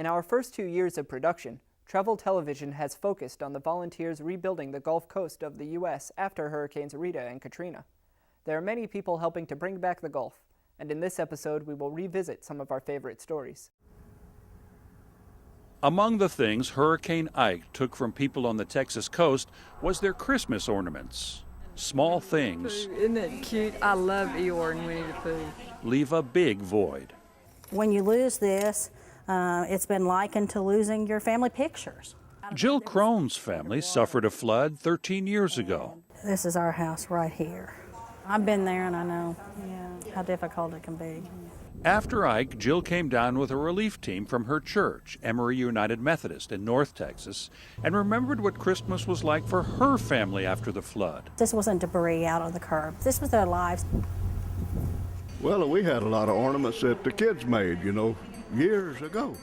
our first 2 years of production, Traveltelevision has focused on the volunteers rebuilding the Gulf Coast of the U.S. after Hurricanes Rita and Katrina. There are many people helping to bring back the Gulf, and in this episode we will revisit some of our favorite stories. Among the things Hurricane Ike took from people on the Texas coast was their Christmas ornaments. Small things. Isn't it cute? I love Eeyore and Winnie the Pooh. Leave a big void. When you lose this, it's been likened to losing your family pictures. Jill Crone's family suffered a flood 13 years ago. This is our house right here. I've been there and I know how difficult it can be. After Ike, Jill came down with a relief team from her church, Emory United Methodist in North Texas, and remembered what Christmas was like for her family after the flood. This wasn't debris out on the curb. This was their lives. Well, we had a lot of ornaments that the kids made, years ago,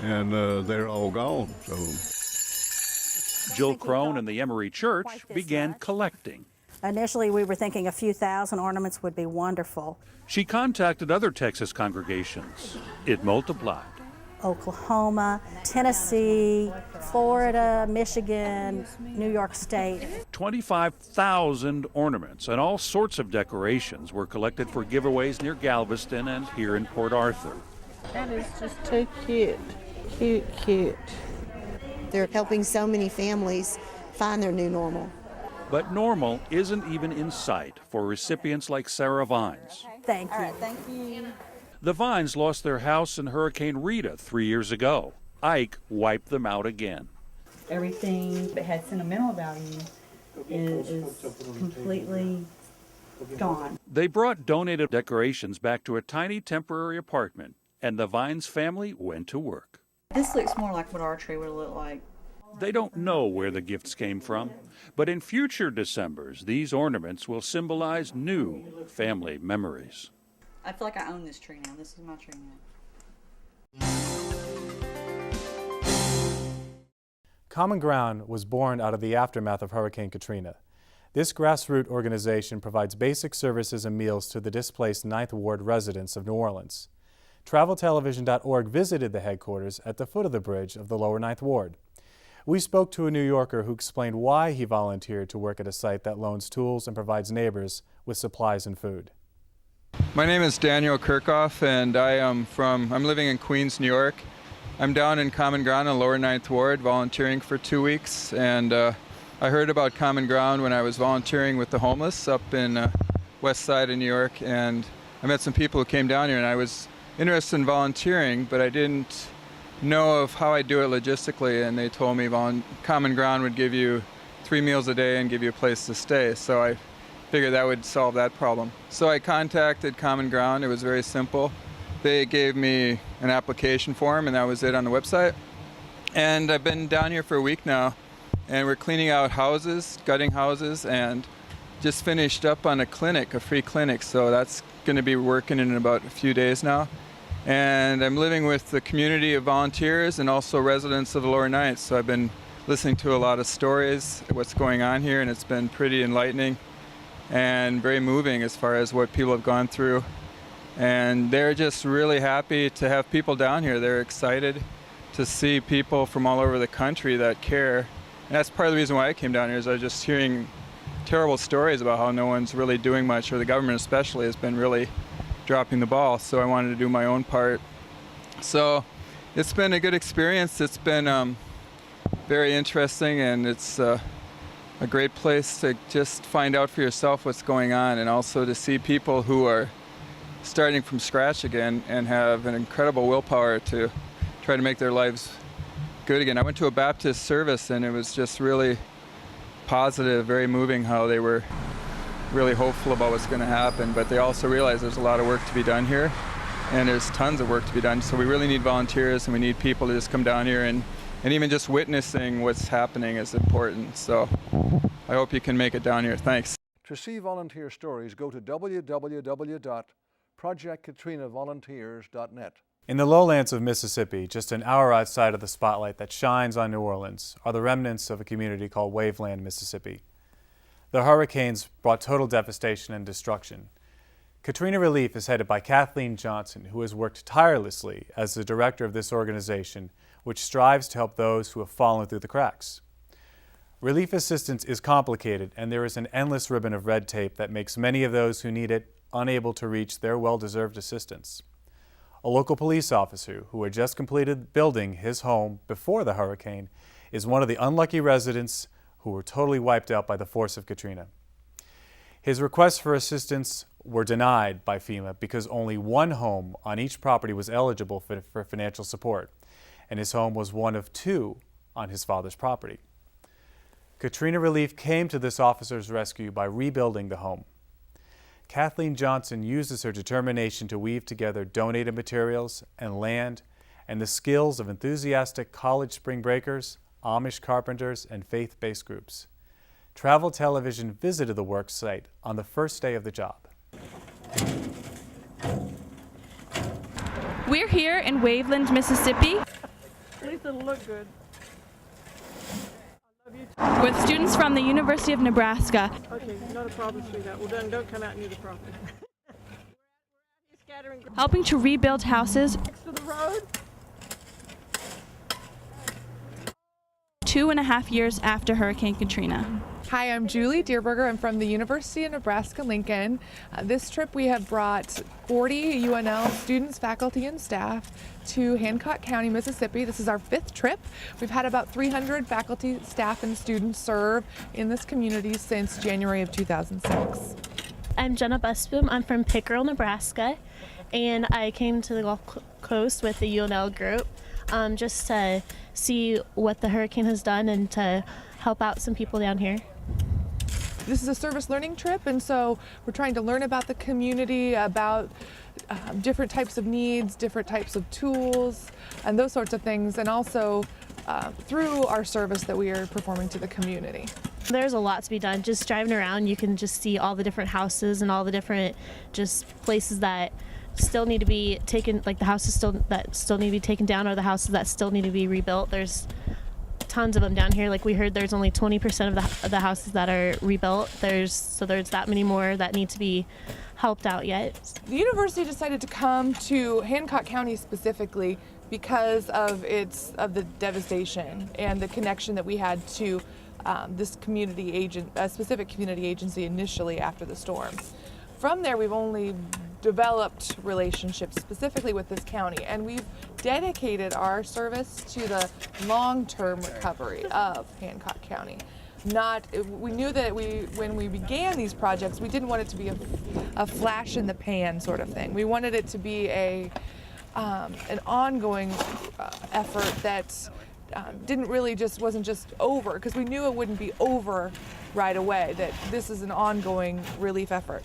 and they're all gone. So Jill Crone and the Emory Church began collecting. Initially, we were thinking a few thousand ornaments would be wonderful. She contacted other Texas congregations. It multiplied. Oklahoma, Tennessee, Florida, Michigan, New York State. 25,000 ornaments and all sorts of decorations were collected for giveaways near Galveston and here in Port Arthur. That is just too cute. Cute. They're helping so many families find their new normal. But normal isn't even in sight for recipients like Sarah Vines. Thank you. All right, thank you. The Vines lost their house in Hurricane Rita 3 years ago. Ike wiped them out again. Everything that had sentimental value is completely gone. They brought donated decorations back to a tiny temporary apartment, and the Vines family went to work. This looks more like what our tree would look like. They don't know where the gifts came from, but in future Decembers, these ornaments will symbolize new family memories. I feel like I own this tree now. This is my tree now. Common Ground was born out of the aftermath of Hurricane Katrina. This grassroots organization provides basic services and meals to the displaced Ninth Ward residents of New Orleans. Traveltelevision.org visited the headquarters at the foot of the bridge of the lower Ninth Ward. We spoke to a New Yorker who explained why he volunteered to work at a site that loans tools and provides neighbors with supplies and food. My name is Daniel Kirchhoff, and I'm living in Queens, New York. I'm down in Common Ground in Lower Ninth Ward volunteering for 2 weeks, and I heard about Common Ground when I was volunteering with the homeless up in West Side of New York, and I met some people who came down here, and I was interested in volunteering, but I didn't know of how I do it logistically, and they told me Common Ground would give you 3 meals a day and give you a place to stay, so I figured that would solve that problem. So I contacted Common Ground. It was very simple. They gave me an application form, and that was it on the website. And I've been down here for a week now, and we're cleaning out houses, gutting houses, and just finished up on a clinic, a free clinic, so that's going to be working in about a few days now. And I'm living with the community of volunteers and also residents of the Lower Ninth. So I've been listening to a lot of stories, what's going on here, and it's been pretty enlightening and very moving as far as what people have gone through. And they're just really happy to have people down here. They're excited to see people from all over the country that care. And that's part of the reason why I came down here, is I was just hearing terrible stories about how no one's really doing much, or the government especially has been really dropping the ball, so I wanted to do my own part. So it's been a good experience. It's been very interesting, and it's a great place to just find out for yourself what's going on, and also to see people who are starting from scratch again and have an incredible willpower to try to make their lives good again. I went to a Baptist service, and it was just really positive, very moving how they were really hopeful about what's going to happen, but they also realize there's a lot of work to be done here, and there's tons of work to be done. So we really need volunteers, and we need people to just come down here, and even just witnessing what's happening is important. So I hope you can make it down here. Thanks. To see volunteer stories, go to www.projectkatrinavolunteers.net. In the lowlands of Mississippi, just an hour outside of the spotlight that shines on New Orleans, are the remnants of a community called Waveland, Mississippi. The hurricanes brought total devastation and destruction. Katrina Relief is headed by Kathleen Johnson, who has worked tirelessly as the director of this organization, which strives to help those who have fallen through the cracks. Relief assistance is complicated, and there is an endless ribbon of red tape that makes many of those who need it unable to reach their well-deserved assistance. A local police officer who had just completed building his home before the hurricane is one of the unlucky residents who were totally wiped out by the force of Katrina. His requests for assistance were denied by FEMA because only one home on each property was eligible for financial support, and his home was one of two on his father's property. Katrina Relief came to this officer's rescue by rebuilding the home. Kathleen Johnson uses her determination to weave together donated materials and land and the skills of enthusiastic college spring breakers, Amish carpenters, and faith-based groups. Travel Television visited the work site on the first day of the job. We're here in Waveland, Mississippi. At least it'll look good. With students from the University of Nebraska. Okay, not a problem, sweetheart. Well, then don't come out near the property. Helping to rebuild houses Next to the road. 2.5 years after Hurricane Katrina. Hi, I'm Julie Dierberger. I'm from the University of Nebraska-Lincoln. This trip we have brought 40 UNL students, faculty, and staff to Hancock County, Mississippi. This is our 5th trip. We've had about 300 faculty, staff, and students serve in this community since January of 2006. I'm Jenna Busboom. I'm from Pickerel, Nebraska, and I came to the Gulf Coast with the UNL group just to see what the hurricane has done and to help out some people down here. This is a service learning trip, and so we're trying to learn about the community, about different types of needs, different types of tools, and those sorts of things, and also through our service that we are performing to the community. There's a lot to be done. Just driving around, you can just see all the different houses and all the different just places that still need to be taken, like the houses that still need to be taken down, or the houses that still need to be rebuilt. There's tons of them down here. Like we heard, there's only 20% of the houses that are rebuilt. There's that many more that need to be helped out yet. The university decided to come to Hancock County specifically because of the devastation and the connection that we had to this specific community agency initially after the storm. From there, we've only developed relationships specifically with this county, and we've dedicated our service to the long-term recovery of Hancock County. We knew that when we began these projects, we didn't want it to be a flash in the pan sort of thing. We wanted it to be an ongoing effort that wasn't just over, because we knew it wouldn't be over right away, that this is an ongoing relief effort.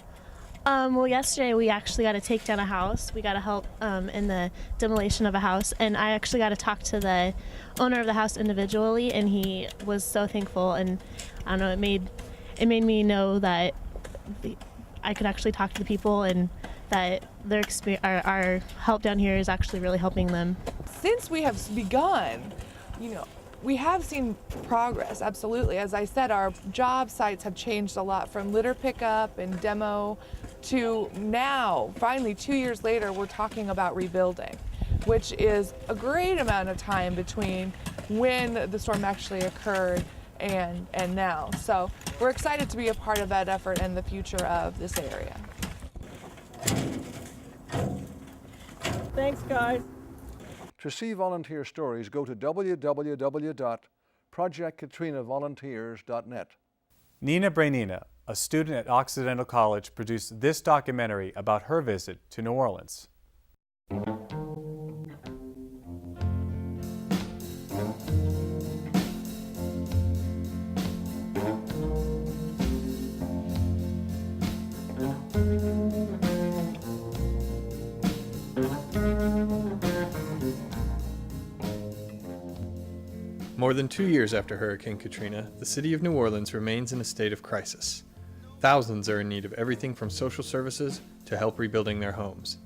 Well, yesterday we actually got to take down a house. We got to help in the demolition of a house, and I actually got to talk to the owner of the house individually, and he was so thankful. And I don't know, it made me know that I could actually talk to the people, and that our help down here is actually really helping them. Since we have begun, we have seen progress, absolutely. As I said, our job sites have changed a lot, from litter pickup and demo to now, finally 2 years later, we're talking about rebuilding, which is a great amount of time between when the storm actually occurred and now. So we're excited to be a part of that effort and the future of this area. Thanks, guys. To see volunteer stories, go to www.projectkatrinavolunteers.net. Nina Brainina, a student at Occidental College, produced this documentary about her visit to New Orleans. More than 2 years after Hurricane Katrina, the city of New Orleans remains in a state of crisis. Thousands are in need of everything from social services to help rebuilding their homes.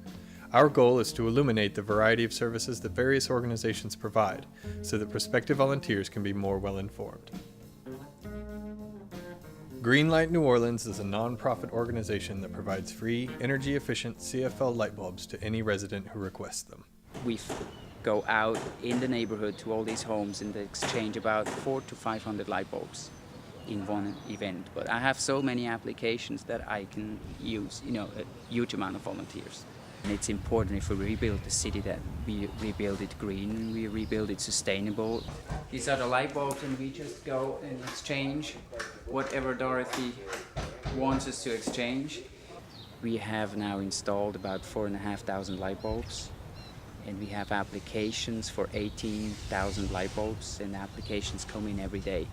Our goal is to illuminate the variety of services that various organizations provide, so that prospective volunteers can be more well informed. Greenlight New Orleans is a nonprofit organization that provides free, energy-efficient CFL light bulbs to any resident who requests them. We go out in the neighborhood to all these homes and exchange about 400 to 500 light bulbs in one event. But I have so many applications that I can use, a huge amount of volunteers. And it's important if we rebuild the city that we rebuild it green, we rebuild it sustainable. These are the light bulbs, and we just go and exchange whatever Dorothy wants us to exchange. We have now installed about 4,500 light bulbs, and we have applications for 18,000 light bulbs, and applications come in every day.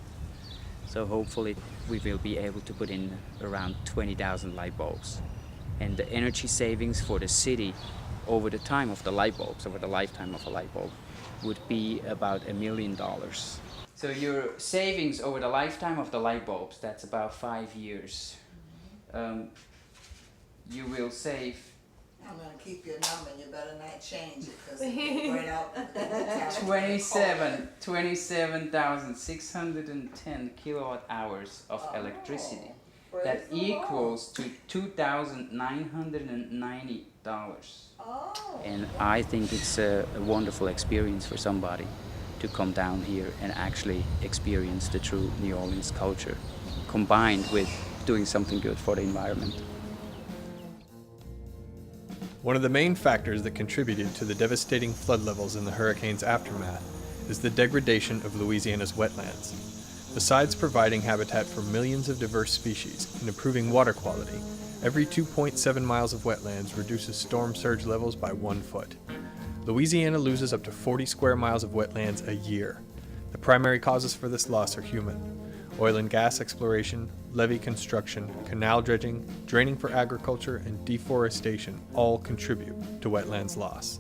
So hopefully we will be able to put in around 20,000 light bulbs. And the energy savings for the city over the time of the light bulbs, over the lifetime of a light bulb, would be about $1 million. So your savings over the lifetime of the light bulbs, that's about 5 years. You will save. I'm going to keep your number and you better not change it because it's right out. 27,610 kilowatt hours of electricity. That equals to $2,990. And I think it's a wonderful experience for somebody to come down here and actually experience the true New Orleans culture, combined with doing something good for the environment. One of the main factors that contributed to the devastating flood levels in the hurricane's aftermath is the degradation of Louisiana's wetlands. Besides providing habitat for millions of diverse species and improving water quality, every 2.7 miles of wetlands reduces storm surge levels by 1 foot. Louisiana loses up to 40 square miles of wetlands a year. The primary causes for this loss are human. Oil and gas exploration, levee construction, canal dredging, draining for agriculture, and deforestation all contribute to wetlands loss.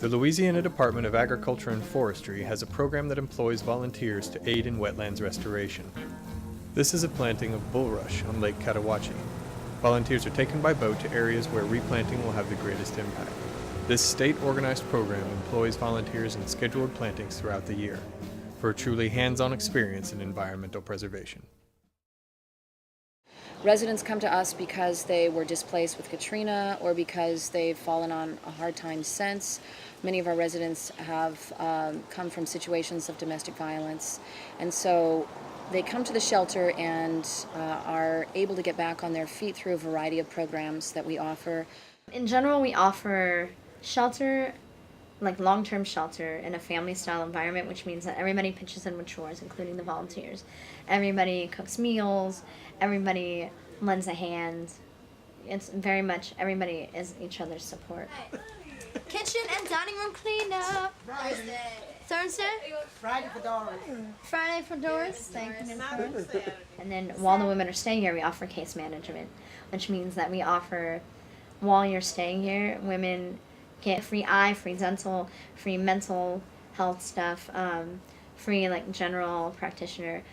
The Louisiana Department of Agriculture and Forestry has a program that employs volunteers to aid in wetlands restoration. This is a planting of bulrush on Lake Catawachi. Volunteers are taken by boat to areas where replanting will have the greatest impact. This state-organized program employs volunteers in scheduled plantings throughout the year for a truly hands-on experience in environmental preservation. Residents come to us because they were displaced with Katrina or because they've fallen on a hard time since. Many of our residents have come from situations of domestic violence, and so they come to the shelter and are able to get back on their feet through a variety of programs that we offer. In general, we offer shelter, like long-term shelter in a family-style environment, which means that everybody pitches in with chores, including the volunteers. Everybody cooks meals, everybody lends a hand. It's very much, everybody is each other's support. Kitchen and dining room cleanup. Thursday? Friday for Doris. Friday for Doris. Thank you. And then while the women are staying here, we offer case management, which means that we offer, while you're staying here, women get free eye, free dental, free mental health stuff, free like general practitioner.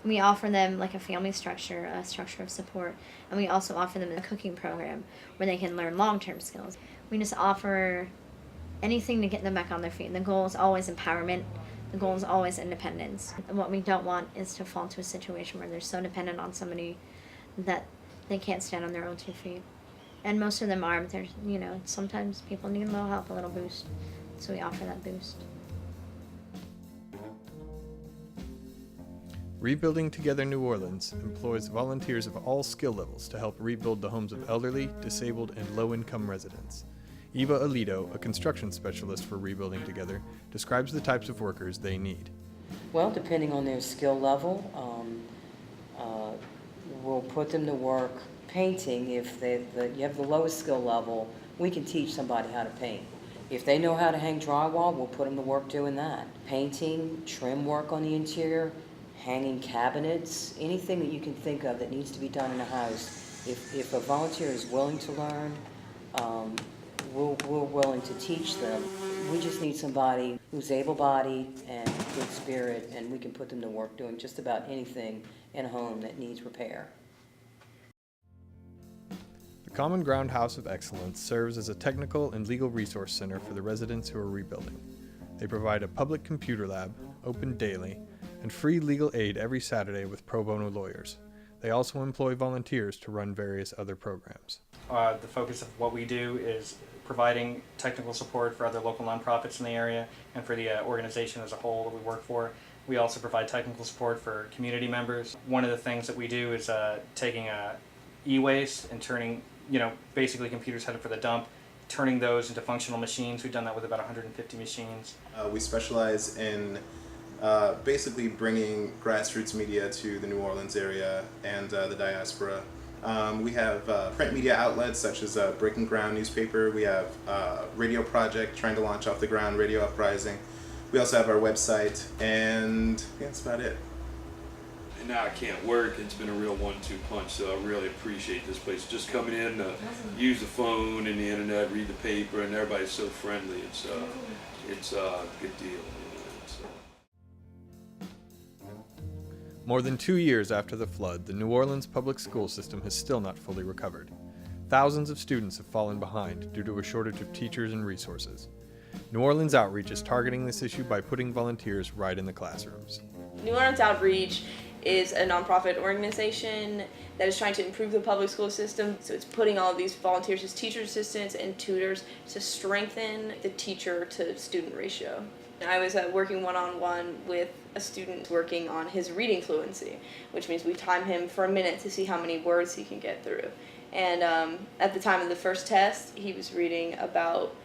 We offer them like a family structure, a structure of support, and we also offer them a cooking program where they can learn long-term skills. We just offer anything to get them back on their feet. The goal is always empowerment. The goal is always independence. And what we don't want is to fall into a situation where they're so dependent on somebody that they can't stand on their own 2 feet. And most of them are, but there's, sometimes people need a little help, a little boost. So we offer that boost. Rebuilding Together New Orleans employs volunteers of all skill levels to help rebuild the homes of elderly, disabled, and low-income residents. Eva Alito, a construction specialist for Rebuilding Together, describes the types of workers they need. Well, depending on their skill level, we'll put them to work painting. If you have the lowest skill level, we can teach somebody how to paint. If they know how to hang drywall, we'll put them to work doing that. Painting, trim work on the interior, hanging cabinets, anything that you can think of that needs to be done in a house. If a volunteer is willing to learn, we're willing to teach them. We just need somebody who's able-bodied and good spirit, and we can put them to work doing just about anything in a home that needs repair. The Common Ground House of Excellence serves as a technical and legal resource center for the residents who are rebuilding. They provide a public computer lab, open daily, and free legal aid every Saturday with pro bono lawyers. They also employ volunteers to run various other programs. The focus of what we do is providing technical support for other local nonprofits in the area and for the organization as a whole that we work for. We also provide technical support for community members. One of the things that we do is taking e-waste and turning, basically computers headed for the dump, turning those into functional machines. We've done that with about 150 machines. We specialize in basically bringing grassroots media to the New Orleans area and the diaspora. We have print media outlets such as Breaking Ground newspaper. We have Radio Project trying to launch off the ground, Radio Uprising. We also have our website, and yeah, that's about it. And now I can't work. It's been a real 1-2 punch, so I really appreciate this place. Just coming in to use the phone and the internet, read the paper, and everybody's so friendly. It's a good deal. More than 2 years after the flood, the New Orleans public school system has still not fully recovered. Thousands of students have fallen behind due to a shortage of teachers and resources. New Orleans Outreach is targeting this issue by putting volunteers right in the classrooms. New Orleans Outreach is a nonprofit organization that is trying to improve the public school system. So it's putting all of these volunteers as teacher assistants and tutors to strengthen the teacher to student ratio. I was working one-on-one with a student working on his reading fluency, which means we time him for a minute to see how many words he can get through. And at the time of the first test, he was reading about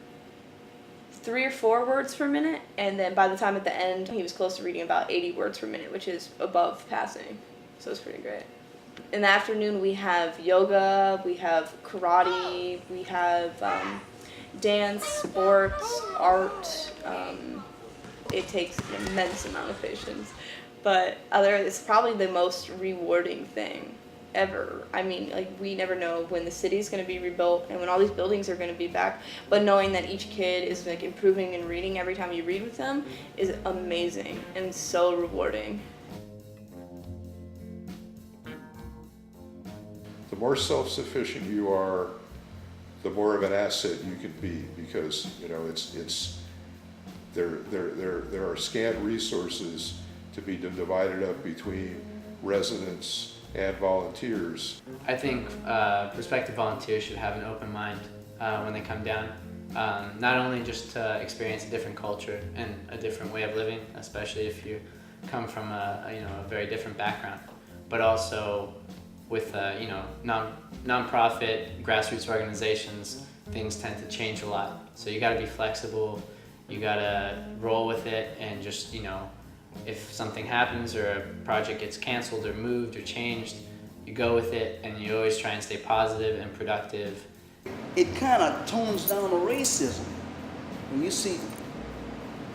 3 or 4 words per minute, and then by the time at the end, he was close to reading about 80 words per minute, which is above passing, so it's pretty great. In the afternoon, we have yoga, we have karate, we have dance, sports, art. It takes an immense amount of patience, but it's probably the most rewarding thing ever. I mean, we never know when the city's going to be rebuilt and when all these buildings are going to be back, but knowing that each kid is improving and reading every time you read with them is amazing and so rewarding. The more self-sufficient you are, the more of an asset you can be, because there are scant resources to be divided up between residents and volunteers. I think prospective volunteers should have an open mind when they come down, not only just to experience a different culture and a different way of living, especially if you come from a very different background, but also with non-profit grassroots organizations, things tend to change a lot. So you got to be flexible, you got to roll with it, and just if something happens or a project gets canceled or moved or changed, you go with it, and you always try and stay positive and productive. It kind of tones down the racism when you see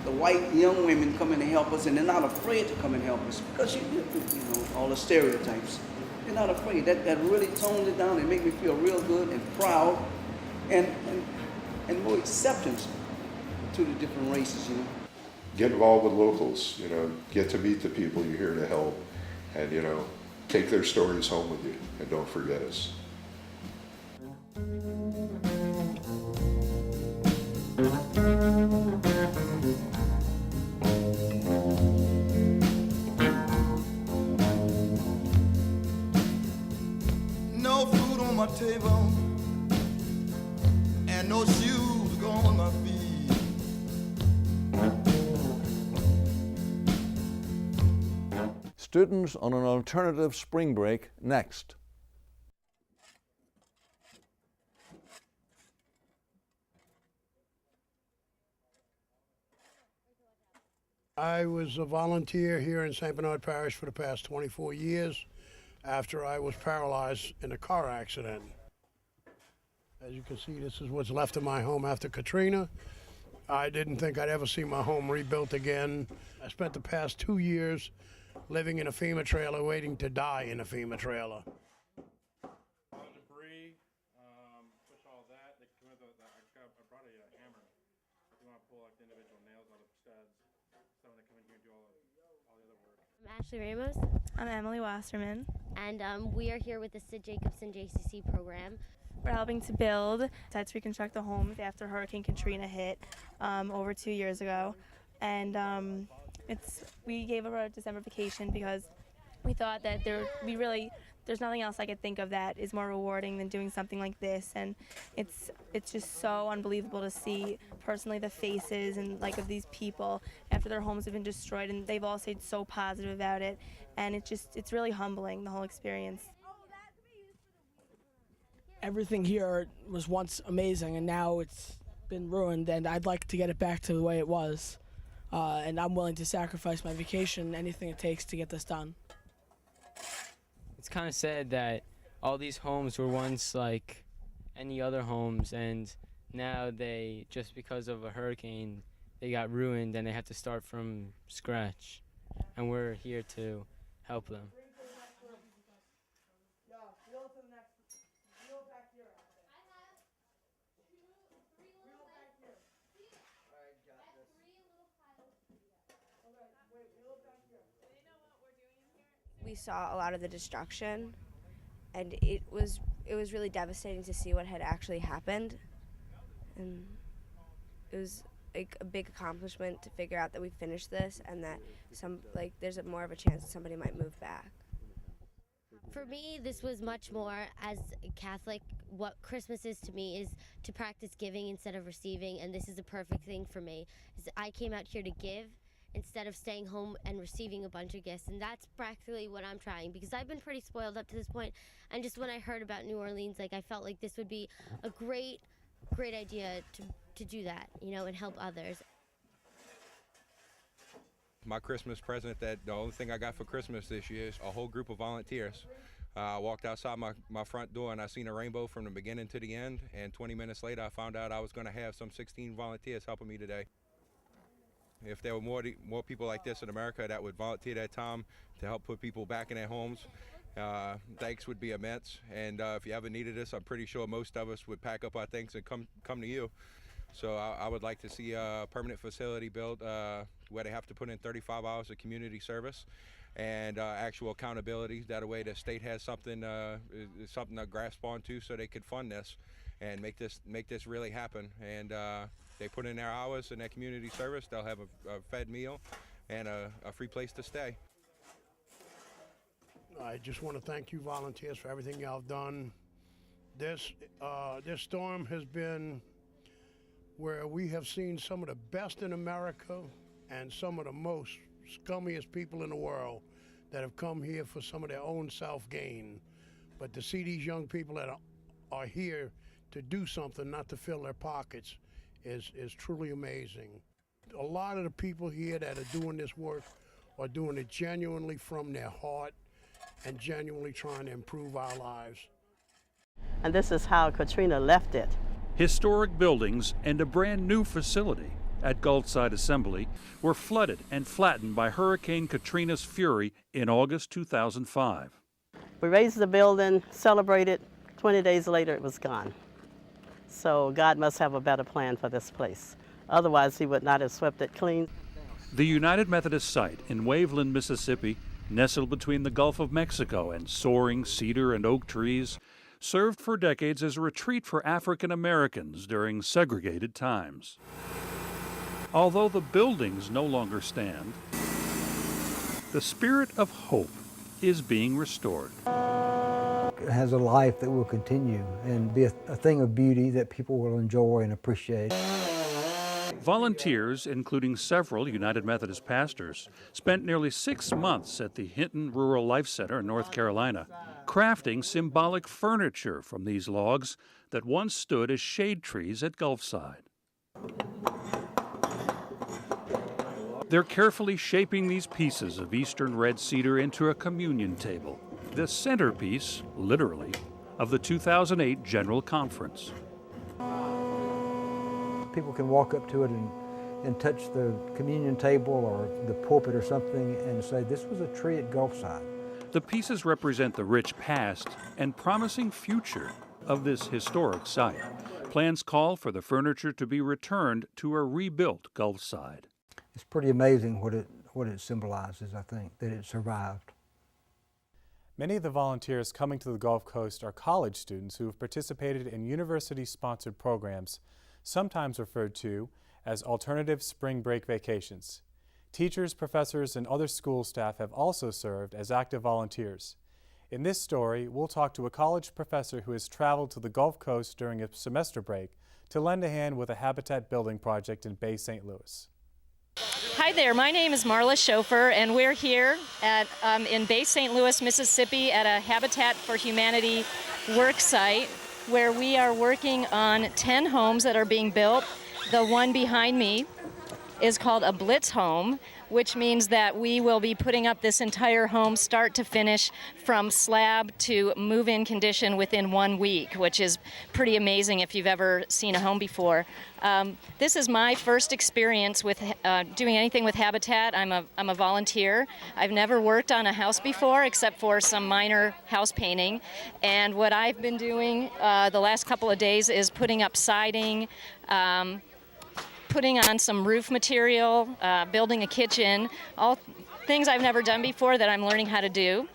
the white young women coming to help us, and they're not afraid to come and help us because all the stereotypes. They're not afraid. That really tones it down and make me feel real good and proud, and more acceptance to the different races. Get involved with locals, get to meet the people you're here to help, and take their stories home with you, and don't forget us. No food on my table, and no shoes go on my feet. Students on an alternative spring break next. I was a volunteer here in St. Bernard Parish for the past 24 years after I was paralyzed in a car accident. As you can see, this is what's left of my home after Katrina. I didn't think I'd ever see my home rebuilt again. I spent the past 2 years living in a FEMA trailer, waiting to die in a FEMA trailer. Debris, push all that. I brought a hammer. If you want to pull like the individual nails out of the studs, so when they come in here and do all the other work. I'm Ashley Ramos. I'm Emily Wasserman. And we are here with the Sid Jacobson JCC program. We're helping to build sites, reconstruct the homes after Hurricane Katrina hit over 2 years ago. And we gave up our December vacation because we thought that there's nothing else I could think of that is more rewarding than doing something like this, and it's just so unbelievable to see personally the faces and like of these people after their homes have been destroyed, and they've all stayed so positive about it, and it's really humbling, the whole experience. Everything here was once amazing, and now it's been ruined, and I'd like to get it back to the way it was, and I'm willing to sacrifice my vacation, anything it takes to get this done. It's kind of sad that all these homes were once like any other homes, and now they, just because of a hurricane, they got ruined and they have to start from scratch, and we're here to help them. We saw a lot of the destruction, and it was really devastating to see what had actually happened, and it was like a big accomplishment to figure out that we finished this and that there's more of a chance that somebody might move back. For me, this was much more, as a Catholic, what Christmas is to me is to practice giving instead of receiving, and this is a perfect thing for me. I came out here to give instead of staying home and receiving a bunch of gifts, and that's practically what I'm trying, because I've been pretty spoiled up to this point, and just when I heard about New Orleans, I felt like this would be a great idea to do that, and help others. My Christmas present, the only thing I got for Christmas this year is a whole group of volunteers. I walked outside my front door and I seen a rainbow from the beginning to the end, and 20 minutes later I found out I was going to have some 16 volunteers helping me today. If there were more people like this in America that would volunteer their time to help put people back in their homes, thanks would be immense. And if you ever needed us, I'm pretty sure most of us would pack up our things and come to you. So I would like to see a permanent facility built where they have to put in 35 hours of community service and actual accountability. That way the state has something to grasp onto so they could fund this and make this really happen. And they put in their hours in their community service, they'll have a fed meal and a free place to stay. I just want to thank you volunteers for everything y'all have done. This storm has been where we have seen some of the best in America and some of the most scummiest people in the world that have come here for some of their own self-gain. But to see these young people that are here to do something, not to fill their pockets, is truly amazing. A lot of the people here that are doing this work are doing it genuinely from their heart and genuinely trying to improve our lives. And this is how Katrina left it. Historic buildings and a brand new facility at Gulfside Assembly were flooded and flattened by Hurricane Katrina's fury in August 2005. We raised the building, celebrated. 20 days later, it was gone. So God must have a better plan for this place. Otherwise, he would not have swept it clean. The United Methodist site in Waveland, Mississippi, nestled between the Gulf of Mexico and soaring cedar and oak trees, served for decades as a retreat for African Americans during segregated times. Although the buildings no longer stand, the spirit of hope is being restored. It has a life that will continue and be a thing of beauty that people will enjoy and appreciate. Volunteers, including several United Methodist pastors, spent nearly 6 months at the Hinton Rural Life Center in North Carolina, crafting symbolic furniture from these logs that once stood as shade trees at Gulfside. They're carefully shaping these pieces of eastern red cedar into a communion table, the centerpiece, literally, of the 2008 General Conference. People can walk up to it and touch the communion table or the pulpit or something and say, this was a tree at Gulfside. The pieces represent the rich past and promising future of this historic site. Plans call for the furniture to be returned to a rebuilt Gulfside. It's pretty amazing what it symbolizes, I think, that it survived. Many of the volunteers coming to the Gulf Coast are college students who have participated in university-sponsored programs, sometimes referred to as alternative spring break vacations. Teachers, professors, and other school staff have also served as active volunteers. In this story, we'll talk to a college professor who has traveled to the Gulf Coast during a semester break to lend a hand with a habitat building project in Bay St. Louis. Hi there, my name is Marla Schofer, and we're here at in Bay St. Louis, Mississippi at a Habitat for Humanity work site where we are working on 10 homes that are being built. The one behind me is called a Blitz home, which means that we will be putting up this entire home start to finish from slab to move-in condition within 1 week, which is pretty amazing if you've ever seen a home before. This is my first experience with doing anything with Habitat. I'm a volunteer. I've never worked on a house before except for some minor house painting. And what I've been doing the last couple of days is putting up siding, putting on some roof material, building a kitchen, all things I've never done before that I'm learning how to do.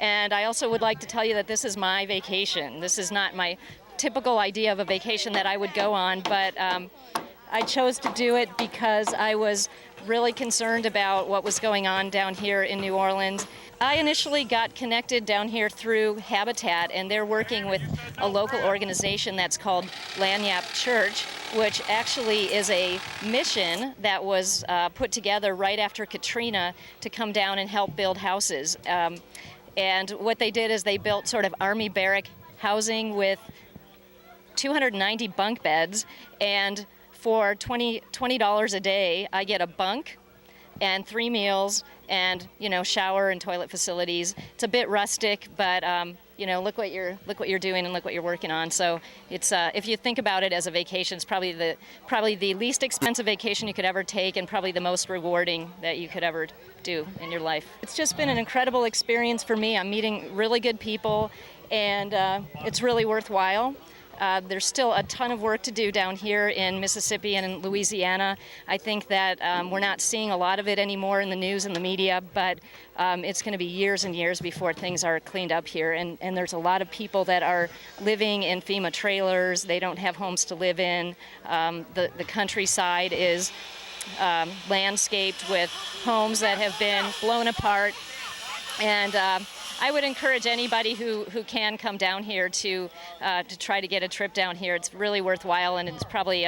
And I also would like to tell you that this is my vacation. This is not my typical idea of a vacation that I would go on, but I chose to do it because I was really concerned about what was going on down here in New Orleans. I initially got connected down here through Habitat, and they're working with a local organization that's called Lanyap Church, which actually is a mission that was put together right after Katrina to come down and help build houses. And what they did is they built sort of army barrack housing with 290 bunk beds, and for $20 a day, I get a bunk and 3 meals and, you know, shower and toilet facilities. It's a bit rustic, but you know, look what you're doing and look what you're working on. So it's if you think about it as a vacation, it's probably the least expensive vacation you could ever take, and probably the most rewarding that you could ever do in your life. It's just been an incredible experience for me. I'm meeting really good people, and it's really worthwhile. There's still a ton of work to do down here in Mississippi and in Louisiana. I think that we're not seeing a lot of it anymore in the news and the media, but it's going to be years and years before things are cleaned up here. And there's a lot of people that are living in FEMA trailers. They don't have homes to live in. The countryside is landscaped with homes that have been blown apart. And I would encourage anybody who can come down here to try to get a trip down here. It's really worthwhile, and it's probably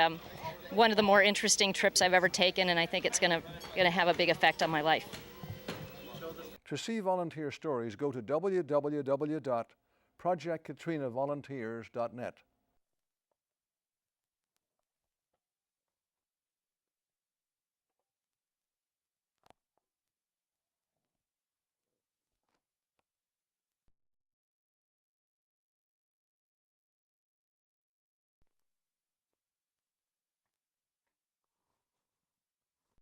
one of the more interesting trips I've ever taken, and I think it's going to have a big effect on my life. To see volunteer stories, go to www.projectkatrinavolunteers.net.